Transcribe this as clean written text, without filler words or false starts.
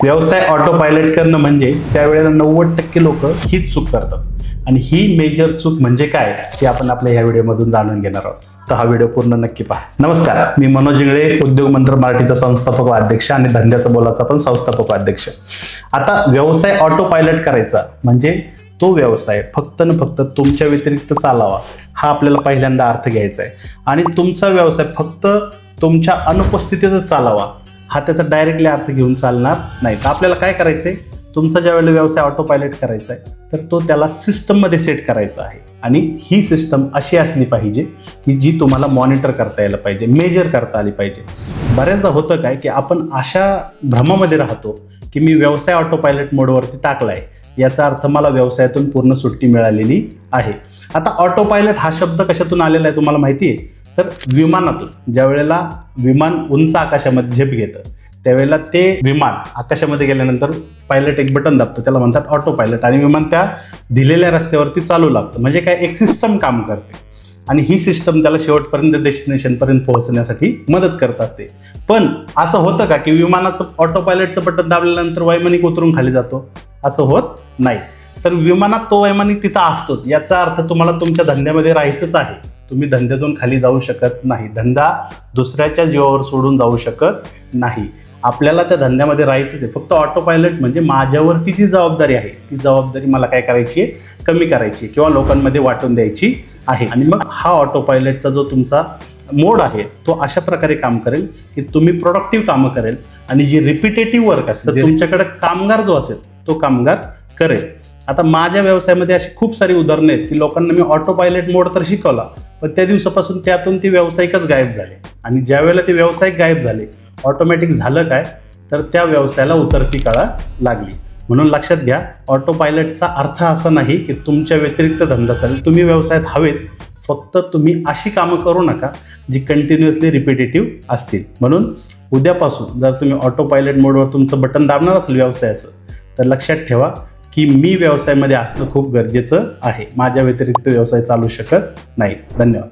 व्यवसाय auto pilot करणं म्हणजे त्यावेळेला 90% लोक हीच चूक करतात आणि ही मेजर चूक म्हणजे काय हे आपण आपल्या ह्या व्हिडिओमधून जाणून घेणार आहोत. तर हा व्हिडिओ पूर्ण नक्की पहा. नमस्कार, मी मनोज इंगळे, उद्योग मंत्र मराठीचा संस्थापक व अध्यक्ष आणि धंद्याचा बोलाचा पण संस्थापक व अध्यक्ष. आता व्यवसाय ऑटो पायलट करायचा म्हणजे तो व्यवसाय फक्त न फक्त तुमच्या व्यतिरिक्त चालावा हा आपल्याला पहिल्यांदा अर्थ घ्यायचा आहे आणि तुमचा व्यवसाय फक्त तुमच्या अनुपस्थितीतच चालावा हा त्याचा डायरेक्टली अर्थ घेऊन चालणार नाही. तर आपल्याला काय करायचंय, तुमचा ज्या वेळेला व्यवसाय ऑटो पायलट करायचा आहे तर तो त्याला सिस्टममध्ये सेट करायचा आहे आणि ही सिस्टम अशी असली पाहिजे की जी तुम्हाला मॉनिटर करता यायला पाहिजे, मेजर करता आली पाहिजे. बऱ्याचदा होतं काय की आपण अशा भ्रमामध्ये राहतो की मी व्यवसाय ऑटो पायलट मोडवरती टाकलाय, याचा अर्थ मला व्यवसायातून पूर्ण सुट्टी मिळालेली आहे. आता ऑटो पायलट हा शब्द कशातून आलेला आहे तुम्हाला माहिती आहे? तर विमानातून. ज्या वेळेला विमान उंच आकाशामध्ये झेप घेतं त्यावेळेला ते विमान आकाशामध्ये गेल्यानंतर पायलट एक बटन दाबतं, त्याला म्हणतात ऑटो पायलट, आणि विमान त्या दिलेल्या रस्त्यावरती चालू लागतं. म्हणजे काय, एक सिस्टम काम करते आणि ही सिस्टम त्याला शेवटपर्यंत डेस्टिनेशनपर्यंत पोहोचण्यासाठी मदत करत असते. पण असं होतं का की विमानाचं ऑटो पायलटचं बटन दाबल्यानंतर वैमानिक उतरून खाली जातो? असं होत नाही. तर विमानात तो वैमानिक तिथं असतोच. याचा अर्थ तुम्हाला तुमच्या धंद्यामध्ये राहायचंच आहे. तुम्ही धंद्यातून खाली जाऊ शकत नाही. धंदा दुसऱ्याच्या जीवावर सोडून जाऊ शकत नाही. आपल्याला त्या धंद्यामध्ये राहायचंच आहे. फक्त ऑटो पायलट म्हणजे माझ्यावरती जी जबाबदारी आहे ती जबाबदारी मला काय करायची आहे, कमी करायची किंवा लोकांमध्ये वाटून द्यायची आहे. आणि मग हा ऑटो पायलटचा जो तुमचा मोड आहे तो अशा प्रकारे काम करेल की तुम्ही प्रोडक्टिव्ह कामं करेल आणि जी रिपिटेटिव्ह वर्क असेल तुमच्याकडे कामगार जो असेल तो कामगार करेल. आता माझ्या व्यवसायामध्ये अशी खूप सारी उदाहरणं आहेत की लोकांना मी ऑटो पायलट मोड तर शिकवला, पण त्या दिवसापासून त्यातून ती व्यावसायिकच गायब झाले. आणि ज्या वेळेला ते व्यावसायिक गायब झाले, ऑटोमॅटिक झालं काय, तर त्या व्यवसायाला उतरती कळा लागली. म्हणून लक्षात घ्या, ऑटो पायलटचा अर्थ असा नाही की तुमच्या व्यतिरिक्त धंदा चालेल. तुम्ही व्यवसायात हवेच, फक्त तुम्ही अशी कामं करू नका जी कंटिन्युअसली रिपिटेटिव्ह असतील. म्हणून उद्यापासून जर तुम्ही ऑटो पायलट मोडवर तुमचं बटन दाबणार असेल व्यवसायाचं, तर लक्षात ठेवा की मी व्यवसायामध्ये असणं खूप गरजेचं आहे. माझ्या व्यतिरिक्त व्यवसाय चालू शकत नाही. धन्यवाद.